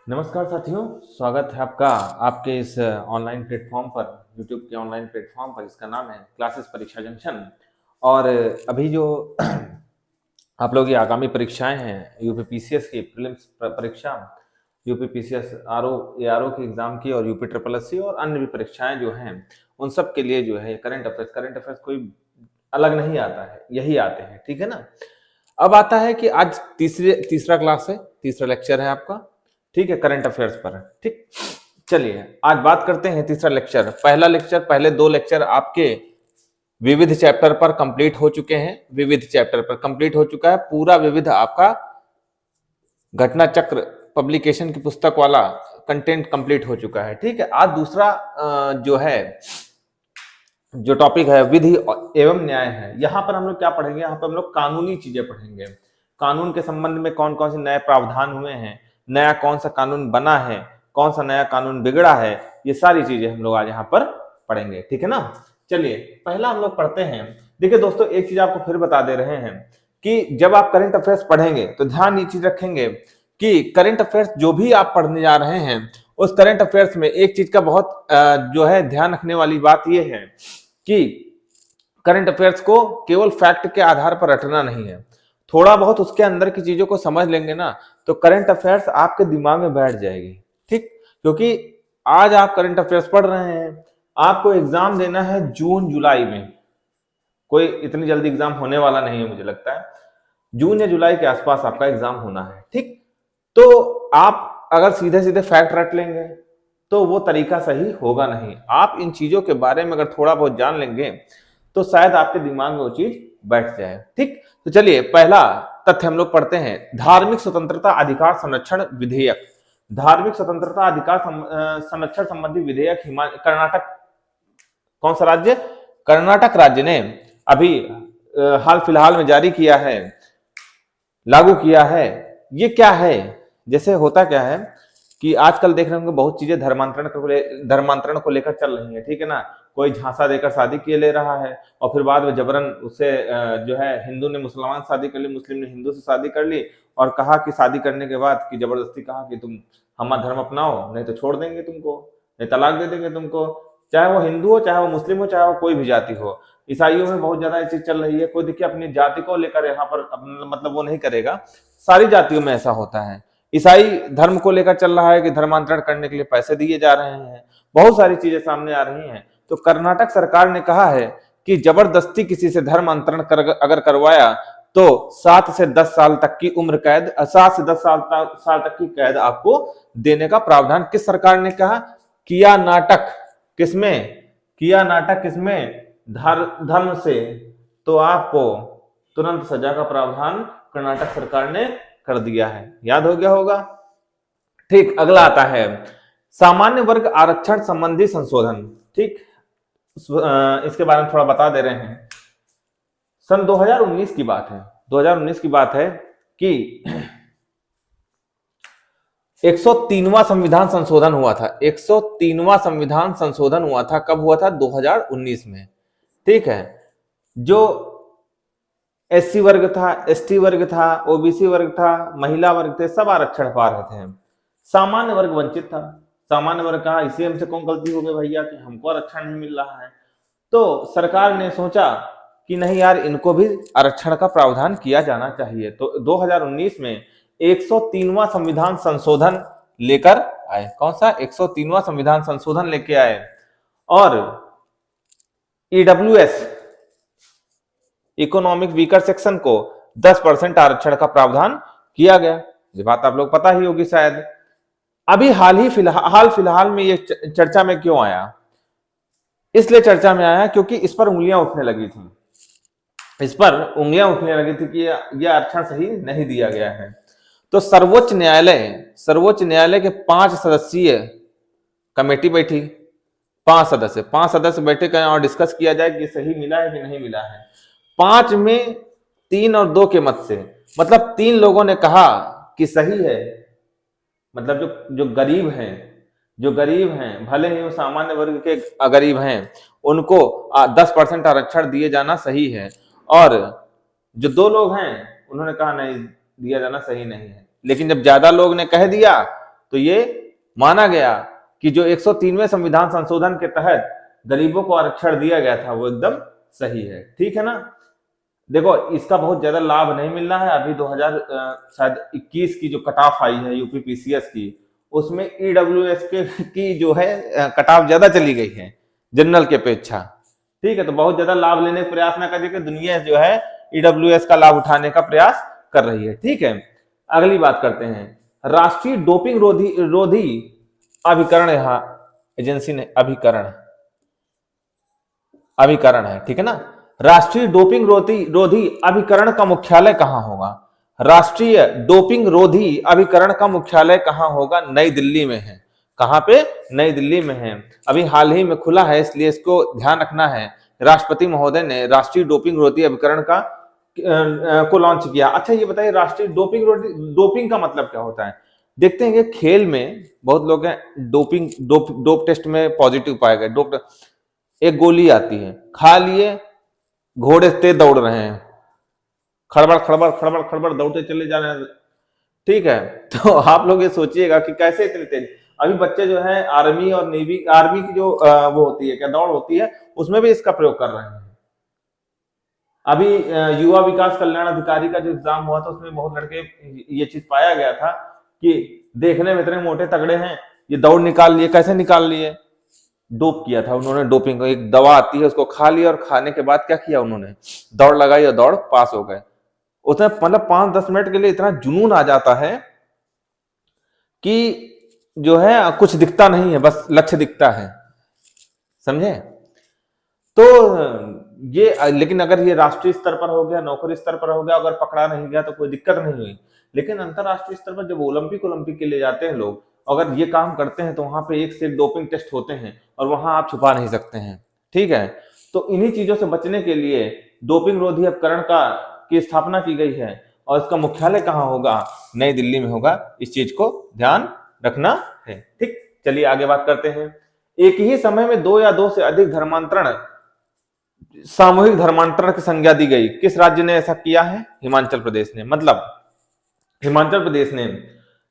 नमस्कार साथियों, स्वागत है आपका आपके इस ऑनलाइन प्लेटफॉर्म पर, यूट्यूब के ऑनलाइन प्लेटफॉर्म पर। इसका नाम है क्लासेस परीक्षा जंक्शन। और अभी जो आप लोग की आगामी परीक्षाएं हैं, यूपी पीसीएस की प्रीलिम्स परीक्षा, यूपी पीसीएस आरओ एआरओ की एग्जाम की, और यूपी ट्रिपल एससी और अन्य भी परीक्षाएं जो हैं, उन सब के लिए जो है करंट अफेयर्स कोई अलग नहीं आता है, यही आते हैं, ठीक है ना। अब आता है कि आज तीसरा क्लास है, तीसरा लेक्चर है आपका, ठीक है, करंट अफेयर्स पर। ठीक, चलिए आज बात करते हैं तीसरा लेक्चर। पहला लेक्चर, पहले दो लेक्चर आपके विविध चैप्टर पर कंप्लीट हो चुके हैं। विविध चैप्टर पर कंप्लीट हो चुका है पूरा विविध आपका घटना चक्र पब्लिकेशन की पुस्तक वाला कंटेंट कंप्लीट हो चुका है। ठीक है, आज दूसरा जो है जो टॉपिक है विधि एवं न्याय है। यहाँ पर हम लोग क्या पढ़ेंगे? यहाँ पर हम लोग कानूनी चीजें पढ़ेंगे। कानून के संबंध में कौन कौन से नए प्रावधान हुए हैं, नया कौन सा कानून बना है, कौन सा नया कानून बिगड़ा है, ये सारी चीजें हम लोग आज यहाँ पर पढ़ेंगे, ठीक है ना। चलिए पहला हम लोग पढ़ते हैं। देखिए दोस्तों, एक चीज आपको फिर बता दे रहे हैं कि जब आप करंट अफेयर्स पढ़ेंगे तो ध्यान ये चीज रखेंगे कि करंट अफेयर्स जो भी आप पढ़ने जा रहे हैं, उस करंट अफेयर्स में एक चीज का बहुत जो है ध्यान रखने वाली बात यह है कि करंट अफेयर्स को केवल फैक्ट के आधार पर रटना नहीं है। थोड़ा बहुत उसके अंदर की चीजों को समझ लेंगे ना, तो करंट अफेयर्स आपके दिमाग में बैठ जाएगी। ठीक, क्योंकि आज आप करंट अफेयर्स पढ़ रहे हैं, आपको एग्जाम देना है जून जुलाई में। कोई इतनी जल्दी एग्जाम होने वाला नहीं है, मुझे लगता है जून या जुलाई के आसपास आपका एग्जाम होना है। ठीक, तो आप अगर सीधे सीधे फैक्ट रट लेंगे तो वो तरीका सही होगा नहीं। आप इन चीजों के बारे में अगर थोड़ा बहुत जान लेंगे तो शायद आपके दिमाग में वो चीज बैठ जाए। ठीक, तो चलिए पहला तथ्य हम लोग पढ़ते हैं। धार्मिक स्वतंत्रता अधिकार संरक्षण विधेयक। धार्मिक स्वतंत्रता अधिकार संरक्षण संबंधी विधेयक कर्नाटक, कौन सा राज्य? कर्नाटक राज्य ने अभी हाल फिलहाल में जारी किया है, लागू किया है। ये क्या है? जैसे होता क्या है कि आजकल देख रहे होंगे बहुत चीजें धर्मांतरण को लेकर चल रही है, ठीक है ना। कोई झांसा देकर शादी किए ले रहा है और फिर बाद में जबरन उससे जो है हिंदू ने मुसलमान शादी कर ली, मुस्लिम ने हिंदू से शादी कर ली, और कहा कि शादी करने के बाद कि जबरदस्ती कहा कि तुम हमारा धर्म अपनाओ, नहीं तो छोड़ देंगे तुमको, नहीं तलाक दे देंगे तुमको। चाहे वो हिंदू हो, चाहे वो मुस्लिम हो, चाहे वो कोई भी जाति हो। ईसाइयों में बहुत ज्यादा ये चीज चल रही है। कोई देखिए अपनी जाति को लेकर यहाँ पर मतलब वो नहीं करेगा, सारी जातियों में ऐसा होता है। ईसाई धर्म को लेकर चल रहा है कि धर्मांतरण करने के लिए पैसे दिए जा रहे हैं, बहुत सारी चीजें सामने आ रही हैं। तो कर्नाटक सरकार ने कहा है कि जबरदस्ती किसी से धर्मांतरण अगर करवाया तो 7 से 10 साल तक की उम्र कैद, 7 से 10 साल तक की कैद आपको देने का प्रावधान किस सरकार ने कहा? किया नाटक। किसमें? किया नाटक किसमें? धर्म से। तो आपको तुरंत सजा का प्रावधान कर्नाटक सरकार ने कर दिया है, याद हो गया होगा। ठीक, अगला आता है सामान्य वर्ग आरक्षण संबंधी संशोधन। ठीक, इसके बारे में थोड़ा बता दे रहे हैं। सन 2019 की बात है, 2019 की बात है कि 103वां संविधान संशोधन हुआ था। 103वां संविधान संशोधन हुआ था। कब हुआ था? 2019 में। ठीक है, जो एससी वर्ग था, एसटी वर्ग था, ओबीसी वर्ग था, महिला वर्ग थे, सब आरक्षण पा रहे थे। सामान्य वर्ग वंचित था। सामान्य वर्ग कहा इसे हमसे कौन गलती हो गई भैया कि हमको आरक्षण नहीं मिल रहा है। तो सरकार ने सोचा कि नहीं यार, इनको भी आरक्षण का प्रावधान किया जाना चाहिए। तो 2019 में 103वां संविधान संशोधन लेकर आए। कौन सा? 103वां संविधान संशोधन लेके आए। और ईडब्ल्यूएस, इकोनॉमिक वीकर सेक्शन को 10% आरक्षण का प्रावधान किया गया। ये बात आप लोग पता ही होगी शायद। अभी हाल फिलहाल में ये चर्चा में क्यों आया? इसलिए चर्चा में आया क्योंकि इस पर उंगलियां उठने लगी थी। इस पर उंगलियां उठने लगी थी कि यह आरक्षण सही नहीं दिया गया है। तो सर्वोच्च न्यायालय के 5 सदस्यीय कमेटी बैठी। 5 सदस्य बैठे कहें और डिस्कस किया जाए कि सही मिला है कि नहीं मिला है। 5 में 3 और 2 के मत से, मतलब 3 लोगों ने कहा कि सही है। मतलब जो गरीब हैं, भले ही वो सामान्य वर्ग के गरीब हैं, उनको 10% आरक्षण दिए जाना सही है। और जो 2 लोग हैं उन्होंने कहा नहीं, दिया जाना सही नहीं है। लेकिन जब ज्यादा लोग ने कह दिया तो ये माना गया कि जो 103वें संविधान संशोधन के तहत गरीबों को आरक्षण दिया गया था वो एकदम सही है। ठीक है ना। देखो इसका बहुत ज्यादा लाभ नहीं मिल रहा है। अभी 2021 की जो कट ऑफ आई है यूपी पीसीएस की, उसमें ईडब्ल्यूएस की जो है कट ऑफ ज्यादा चली गई है जनरल की अपेक्षा। ठीक है, तो बहुत ज्यादा लाभ लेने का प्रयास ना करके दुनिया जो है ईडब्ल्यूएस का लाभ उठाने का प्रयास कर रही है। ठीक है, अगली बात करते हैं। राष्ट्रीय डोपिंग रोधी अभिकरण, यहाँ एजेंसी ने अभिकरण है। ठीक है ना। राष्ट्रीय डोपिंग रोधी अभिकरण का मुख्यालय कहां होगा? राष्ट्रीय डोपिंग रोधी अभिकरण का मुख्यालय कहां होगा? नई दिल्ली में है। कहां पे? नई दिल्ली में है। अभी हाल ही में खुला है, इसलिए इसको ध्यान रखना है। राष्ट्रपति महोदय ने राष्ट्रीय डोपिंग रोधी अभिकरण को लॉन्च किया। अच्छा ये बताइए, राष्ट्रीय डोपिंग का मतलब क्या होता है? देखते हैं कि खेल में बहुत लोग हैं डोप टेस्ट में पॉजिटिव पाए गए। एक गोली आती है, खा लिए, घोड़े तेज दौड़ रहे हैं, खड़बड़ खड़बड़ खड़बड़ खड़बड़ दौड़ते चले जा रहे हैं। ठीक है, तो आप लोग ये सोचिएगा कि कैसे इतने तेज। अभी बच्चे जो है आर्मी और नेवी, आर्मी की जो वो होती है क्या, दौड़ होती है, उसमें भी इसका प्रयोग कर रहे हैं। अभी युवा विकास कल्याण अधिकारी का जो एग्जाम हुआ था उसमें बहुत लड़के ये चीज पाया गया था कि देखने में इतने मोटे तगड़े हैं, ये दौड़ निकाल लिए। कैसे निकाल लिए? डोप किया था उन्होंने। डोपिंग एक दवा आती है, उसको खा लिया और खाने के बाद क्या किया उन्होंने? दौड़ लगाई और दौड़ पास हो गए। उसमें मतलब 5-10 मिनट के लिए इतना जुनून आ जाता है कि जो है कुछ दिखता नहीं है, बस लक्ष्य दिखता है। समझे? तो ये, लेकिन अगर ये राष्ट्रीय स्तर पर हो गया, नौकरी स्तर पर हो गया, अगर पकड़ा नहीं गया तो कोई दिक्कत नहीं हुई। लेकिन अंतरराष्ट्रीय स्तर पर जब ओलंपिक के लिए जाते हैं लोग, अगर ये काम करते हैं तो वहां पे एक से एक डोपिंग टेस्ट होते हैं और वहां आप छुपा नहीं सकते हैं। ठीक है, तो इन्हीं चीजों से बचने के लिए डोपिंग रोधी उपकरण की स्थापना की गई है और इसका मुख्यालय कहाँ होगा? नई दिल्ली में होगा। इस चीज को ध्यान रखना है। ठीक, चलिए आगे बात करते हैं। एक ही समय में 2 या 2 से अधिक सामूहिक धर्मांतरण की संज्ञा दी गई। किस राज्य ने ऐसा किया है? हिमाचल प्रदेश ने। मतलब हिमाचल प्रदेश ने,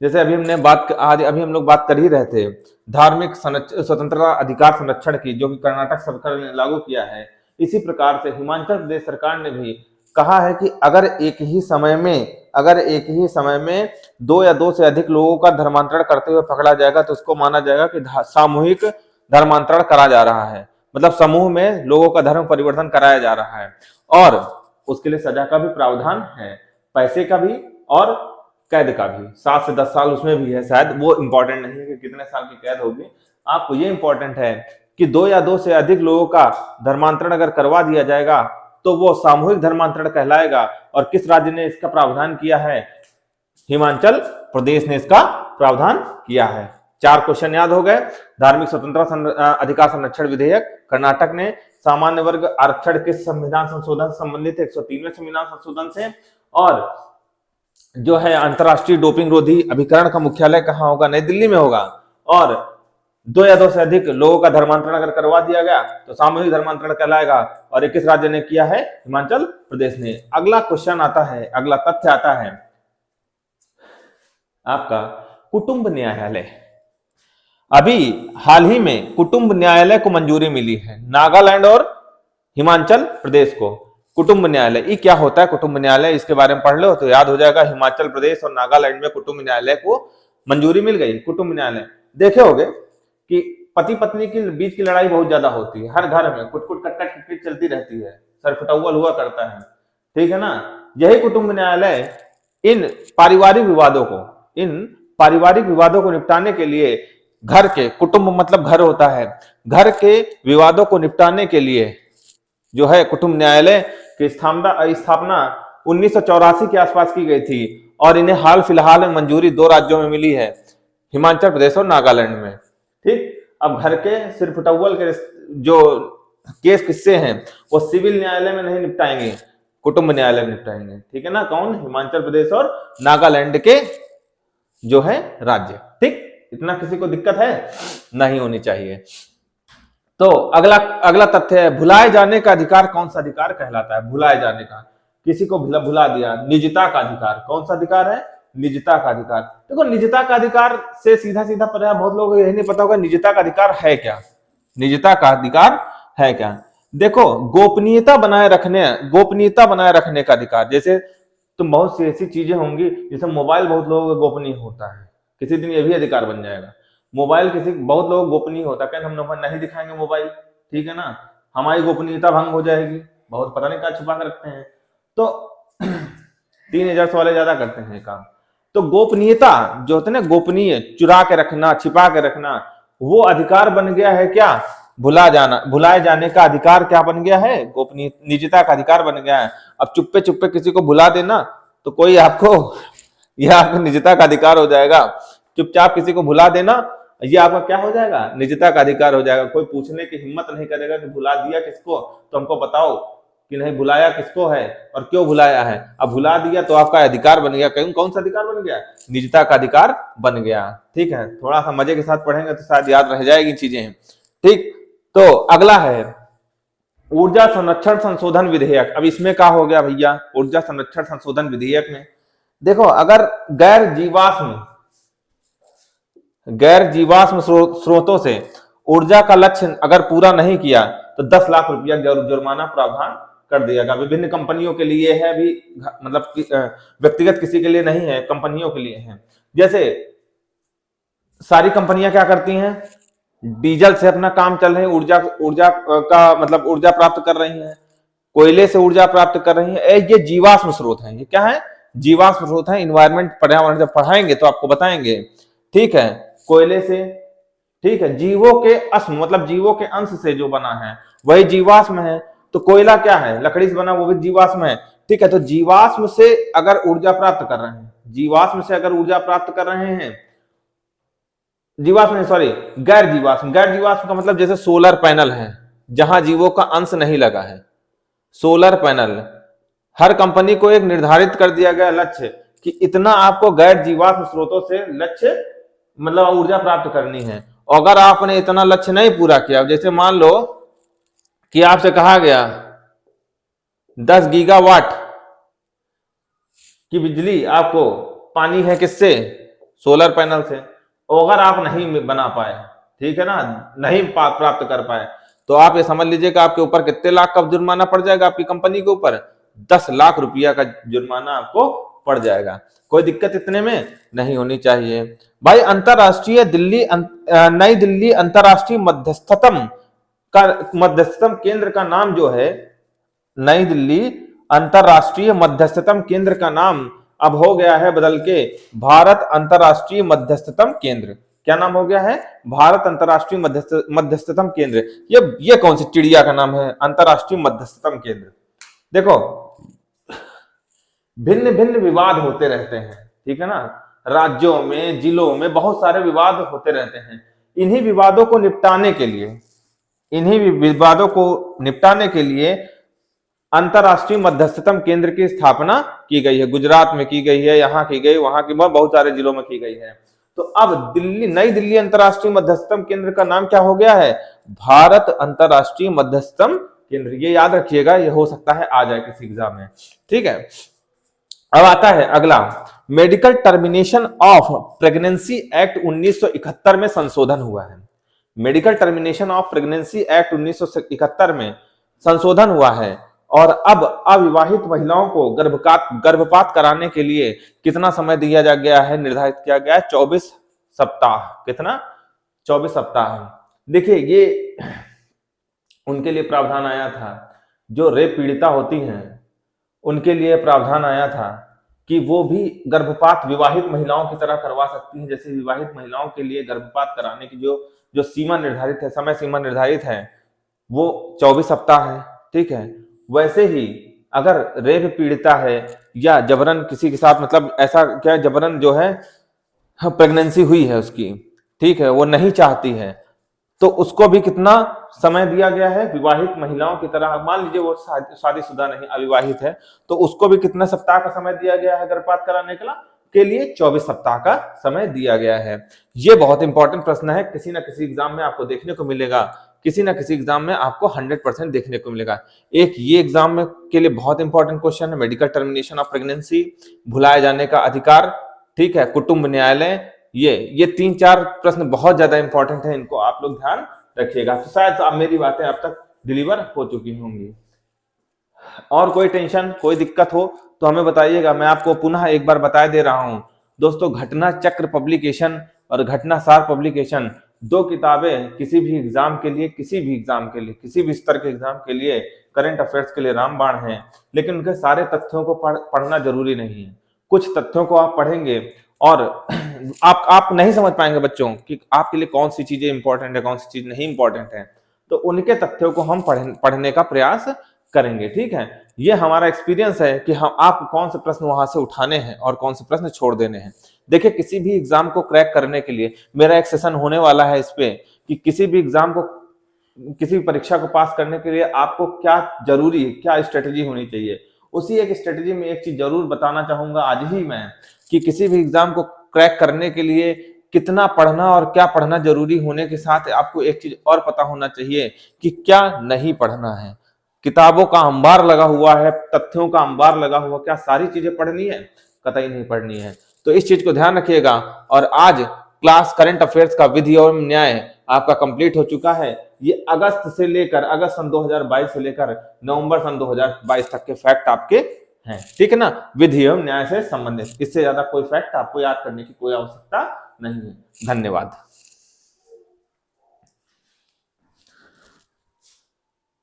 जैसे अभी हम लोग बात कर ही रहे थे धार्मिक स्वतंत्रता अधिकार संरक्षण की, जो कि कर्नाटक सरकार ने लागू किया है। इसी प्रकार से हिमाचल प्रदेश सरकार ने भी कहा है कि अगर एक ही समय में 2 या 2 से अधिक लोगों का धर्मांतरण करते हुए पकड़ा जाएगा तो उसको माना जाएगा कि सामूहिक धर्मांतरण करा जा रहा है। मतलब समूह में लोगों का धर्म परिवर्तन कराया जा रहा है और उसके लिए सजा का भी प्रावधान है, पैसे का भी और कैद का भी। 7 से 10 साल उसमें भी है। शायद वो इंपॉर्टेंट नहीं है कि कितने साल की कैद होगी, आपको ये इंपॉर्टेंट है कि 2 या 2 से अधिक लोगों का धर्मांतरण अगर करवा दिया जाएगा तो वो सामूहिक धर्मांतरण कहलाएगा। और किस राज्य ने इसका प्रावधान किया है? हिमाचल प्रदेश ने इसका प्रावधान किया है। 4 क्वेश्चन याद हो गए। धार्मिक स्वतंत्रता अधिकार संरक्षण विधेयक, कर्नाटक ने सामान्य वर्ग आरक्षण के संविधान संशोधन से संबंधित 103वें संविधान संशोधन से, और जो है अंतरराष्ट्रीय डोपिंग रोधी अभिकरण का मुख्यालय कहां होगा? नई दिल्ली में होगा। और 2 या 2 से अधिक लोगों का धर्मांतरण अगर करवा दिया गया तो सामूहिक धर्मांतरण कहलाएगा। और किस राज्य ने किया है? हिमाचल प्रदेश ने। अगला क्वेश्चन आता है, अगला तथ्य आता है आपका कुटुंब न्यायालय। अभी हाल ही में कुटुंब न्यायालय को मंजूरी मिली है, नागालैंड और हिमाचल प्रदेश को। कुटुंब न्यायालय ये क्या होता है? कुटुंब न्यायालय, इसके बारे में पढ़ लो तो याद हो जाएगा। हिमाचल प्रदेश और नागालैंड में कुटुंब न्यायालय को मंजूरी मिल गई। कुटुंब न्यायालय देखे होगे कि पति पत्नी के बीच की लड़ाई बहुत ज्यादा होती है, हर घर में कुट कुट कट कट किट चलती रहती है, सरफटौल हुआ करता है। ठीक है ना। यही कुटुंब न्यायालय इन पारिवारिक विवादों को निपटाने के लिए, घर के, कुटुंब मतलब घर होता है, घर के विवादों को निपटाने के लिए जो है कुटुंब न्यायालय की स्थापना 1984 के आसपास की गई थी और इन्हें हाल फिलहाल में मंजूरी 2 राज्यों में मिली है, हिमाचल प्रदेश और नागालैंड में। ठीक, अब घर के सिरफुटौल के जो केस किस्से हैं वो सिविल न्यायालय में नहीं निपटाएंगे, कुटुंब न्यायालय में निपटाएंगे। ठीक है ना। कौन? हिमाचल प्रदेश और नागालैंड के जो है राज्य। ठीक, इतना किसी को दिक्कत है? नहीं होनी चाहिए। तो अगला तथ्य है भुलाए जाने का अधिकार कौन सा अधिकार कहलाता है? भुलाए जाने का, किसी को भुला दिया, निजता का अधिकार कौन सा अधिकार है? निजता का अधिकार। देखो निजता का अधिकार से सीधा सीधा पता है, बहुत लोगों को यही नहीं पता होगा निजता का अधिकार है क्या। निजता का अधिकार है क्या? देखो गोपनीयता बनाए रखने का अधिकार। जैसे तुम बहुत सी ऐसी चीजें होंगी, जैसे मोबाइल बहुत लोगों का गोपनीय होता है, किसी दिन ये भी अधिकार बन जाएगा। मोबाइल किसी बहुत लोगों को गोपनीय होता है, हम नहीं दिखाएंगे मोबाइल, ठीक है ना, हमारी गोपनीयता भंग हो जाएगी। बहुत पता नहीं क्या छुपा कर रखते हैं, तो 3000 वाले ज्यादा करते हैं काम। तो गोपनीयता जो होता है ना, गोपनीय, चुरा के रखना, छिपा के रखना, वो अधिकार बन गया है क्या? भुलाए जाने का अधिकार क्या बन गया है? गोपनीय निजता का अधिकार बन गया है। अब चुप्पे चुप्पे किसी को भुला देना तो कोई आपको, यह आपको निजता का अधिकार हो जाएगा। चुपचाप किसी को भुला देना, ये आपका क्या हो जाएगा? निजता का अधिकार हो जाएगा। कोई पूछने की हिम्मत नहीं करेगा कि भुला दिया किसको, तो हमको बताओ कि नहीं भुलाया किसको है और क्यों भुलाया है। अब भुला दिया तो आपका अधिकार बन गया। कौन सा अधिकार बन गया? निजता का अधिकार बन गया। ठीक है, थोड़ा सा मजे के साथ पढ़ेंगे तो शायद याद रह जाएगी चीजें। ठीक, तो अगला है ऊर्जा संरक्षण संशोधन विधेयक। अब इसमें क्या हो गया भैया? ऊर्जा संरक्षण संशोधन विधेयक में देखो, अगर गैर जीवाश्म स्रोतों से ऊर्जा का लक्ष्य अगर पूरा नहीं किया तो 10 लाख रुपया जुर्माना प्रावधान कर दिया गया। विभिन्न कंपनियों के लिए है भी, मतलब व्यक्तिगत किसी के लिए नहीं है, कंपनियों के लिए है। जैसे सारी कंपनियां क्या करती हैं, डीजल से अपना काम चल रहे हैं, ऊर्जा का मतलब ऊर्जा प्राप्त कर रही हैं, कोयले से ऊर्जा प्राप्त कर रही है। ये जीवाश्म स्रोत हैं। ये क्या है? जीवाश्म स्रोत है। इन्वायरमेंट पर्यावरण जब पढ़ाएंगे तो आपको बताएंगे, ठीक है। कोयले से, ठीक है, जीवों के अस्म मतलब जीवों के अंश से जो बना है वही जीवाश्म है। तो कोयला क्या है? लकड़ी से बना, वो भी जीवाश्म है। ठीक है, तो जीवाश्म से अगर ऊर्जा प्राप्त कर रहे हैं, जीवाश्म से अगर ऊर्जा प्राप्त कर रहे हैं, जीवाश्म नहीं, सॉरी, गैर जीवाश्म का मतलब जैसे सोलर पैनल है, जहां जीवों का अंश नहीं लगा है। सोलर पैनल, हर कंपनी को एक निर्धारित कर दिया गया लक्ष्य कि इतना आपको गैर जीवाश्म स्रोतों से लक्ष्य मतलब ऊर्जा प्राप्त करनी है। अगर आपने इतना लक्ष्य नहीं पूरा किया, जैसे मान लो कि आपसे कहा गया 10 गीगावाट की बिजली आपको पानी है, किससे? सोलर पैनल से। अगर आप नहीं बना पाए, ठीक है ना, नहीं प्राप्त कर पाए, तो आप ये समझ लीजिए कि आपके ऊपर कितने लाख का जुर्माना पड़ जाएगा? आपकी कंपनी के ऊपर 10 लाख रुपया का जुर्माना आपको पड़ जाएगा। कोई दिक्कत इतने में नहीं होनी चाहिए भाई। नई दिल्ली अंतरराष्ट्रीय मध्यस्थतम केंद्र का नाम जो है, नई दिल्ली अंतरराष्ट्रीय मध्यस्थतम केंद्र का नाम अब हो गया है बदल के भारत अंतरराष्ट्रीय मध्यस्थतम केंद्र। क्या नाम हो गया है? भारत अंतरराष्ट्रीय मध्यस्थतम केंद्र। ये कौन सी चिड़िया का नाम है? अंतरराष्ट्रीय मध्यस्थतम केंद्र। देखो, भिन्न भिन्न विवाद होते रहते हैं, ठीक है ना, राज्यों में, जिलों में बहुत सारे विवाद होते रहते हैं। इन्हीं विवादों को निपटाने के लिए अंतरराष्ट्रीय मध्यस्थतम केंद्र की स्थापना की गई है। गुजरात में की गई है, यहाँ की गई, वहां की, बहुत सारे जिलों में की गई है। तो अब नई दिल्ली अंतरराष्ट्रीय मध्यस्थतम केंद्र का नाम क्या हो गया है? भारत अंतरराष्ट्रीय मध्यस्थतम केंद्र। ये याद रखिएगा, ये हो सकता है आ जाए किसी एग्जाम में, ठीक है। अब आता है अगला, medical termination of pregnancy act 1971 में संशोधन हुआ है। Medical termination of pregnancy act 1971 में संशोधन हुआ है, और अब अविवाहित महिलाओं को गर्भपात कराने के लिए कितना समय दिया जा गया है? निर्धारित किया गया है 24 सप्ताह। कितना? 24 सप्ताह। देखिए, ये उनके लिए प्रावधान आया था जो रेप पीड़िता होती हैं, उनके लिए प्रावधान आया था कि वो भी गर्भपात विवाहित महिलाओं की तरह करवा सकती हैं। जैसे विवाहित महिलाओं के लिए गर्भपात कराने की जो सीमा निर्धारित है, समय सीमा निर्धारित है, वो 24 सप्ताह है, ठीक है। वैसे ही अगर रेप पीड़िता है या जबरन किसी के साथ, मतलब ऐसा क्या, जबरन जो है प्रेगनेंसी हुई है उसकी, ठीक है, वो नहीं चाहती है, तो उसको भी कितना समय दिया गया है? विवाहित महिलाओं की तरह, मान लीजिए वो शादीशुदा नहीं, अविवाहित है, तो उसको भी कितना सप्ताह का समय दिया गया है गर्भपात कराने के लिए? 24 सप्ताह का समय दिया गया है। ये बहुत इंपॉर्टेंट प्रश्न है, किसी ना किसी एग्जाम में आपको देखने को मिलेगा, किसी ना किसी एग्जाम में आपको 100% देखने को मिलेगा। एक ये एग्जाम में के लिए बहुत इंपॉर्टेंट क्वेश्चन है, मेडिकल टर्मिनेशन ऑफ प्रेगनेंसी, भुलाए जाने का अधिकार, ठीक है, कुटुंब न्यायालय, ये 3-4 प्रश्न बहुत ज्यादा इंपॉर्टेंट है, इनको आप लोग ध्यान रखिएगा। तो शायद अब मेरी बातें अब तक डिलीवर हो चुकी होंगी। और कोई टेंशन, कोई दिक्कत हो तो हमें बताइएगा। मैं आपको पुनः एक बार बता दे रहा हूं दोस्तों, घटना चक्र पब्लिकेशन और घटना सार पब्लिकेशन, 2 किताबें किसी भी एग्जाम के लिए, किसी भी एग्जाम के लिए, किसी भी स्तर के एग्जाम के लिए, करंट अफेयर्स के लिए रामबाण हैं। लेकिन उनके सारे तथ्यों को पढ़ना जरूरी नहीं है। कुछ तथ्यों को आप पढ़ेंगे और आप नहीं समझ पाएंगे बच्चों कि आपके लिए कौन सी चीजें इंपॉर्टेंट है, कौन सी चीज नहीं इंपॉर्टेंट है। तो उनके तथ्यों को हम पढ़ने का प्रयास करेंगे। ठीक है, ये हमारा एक्सपीरियंस है कि हम आप कौन से प्रश्न वहां से उठाने हैं और कौन से प्रश्न छोड़ देने हैं। देखिए, किसी भी एग्जाम को क्रैक करने के लिए मेरा एक सेशन होने वाला है इस पे कि किसी भी एग्जाम को, किसी भी परीक्षा को पास करने के लिए आपको क्या जरूरी है, क्या स्ट्रेटेजी होनी चाहिए। उसी एक स्ट्रेटेजी में एक चीज जरूर बताना चाहूंगा आज ही मैं, कि किसी भी एग्जाम को क्रैक करने के लिए कितना पढ़ना और क्या पढ़ना जरूरी होने के साथ आपको एक चीज और पता होना चाहिए कि क्या नहीं पढ़ना है। किताबों का अंबार लगा हुआ है, तथ्यों का अंबार लगा हुआ, क्या सारी चीजें पढ़नी है? कतई नहीं पढ़नी है। तो इस चीज को ध्यान रखिएगा। और आज क्लास करंट अफेयर्स का विधि और न्याय आपका कंप्लीट हो चुका है। ये अगस्त सन 2022 से लेकर नवंबर सन 2022 तक के फैक्ट आपके हैं। ठीक है ना, विधि एवं न्याय से संबंधित। इससे ज्यादा कोई फैक्ट आपको याद करने की कोई आवश्यकता नहीं है। धन्यवाद।